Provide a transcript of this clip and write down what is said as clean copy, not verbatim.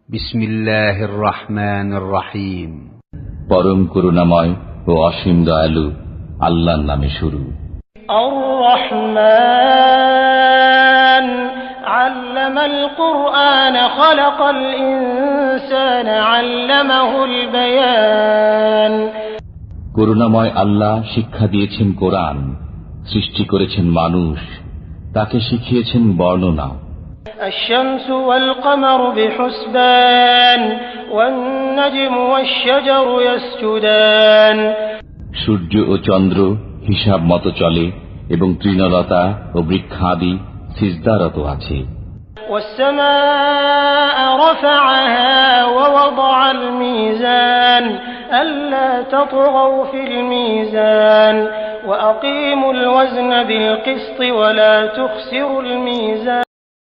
বিসমিল্লাহির রহমানির রহিম। পরম করুণাময় ও অসীম দয়ালু আল্লাহর নামে শুরু। আর রহমান আল্লামাল কুরআন খালাকাল ইনসানা আল্লামাহুল বায়ান। করুণাময় আল্লাহ শিক্ষা দিয়েছেন কোরআন, সৃষ্টি করেছেন মানুষ, তাকে শিখিয়েছেন বর্ণনা। الشمس والقمر بحسبان والنجم والشجر يسجدان। সূর্য ও চন্দ্র হিসাব মতো চলে এবং তৃণলতা ও বৃক্ষাদি সিজদারত আছে। والسماء رفعها ووضع الميزان ألا تطغوا في الميزان وأقيموا الوزن بالقسط ولا تخسروا الميزان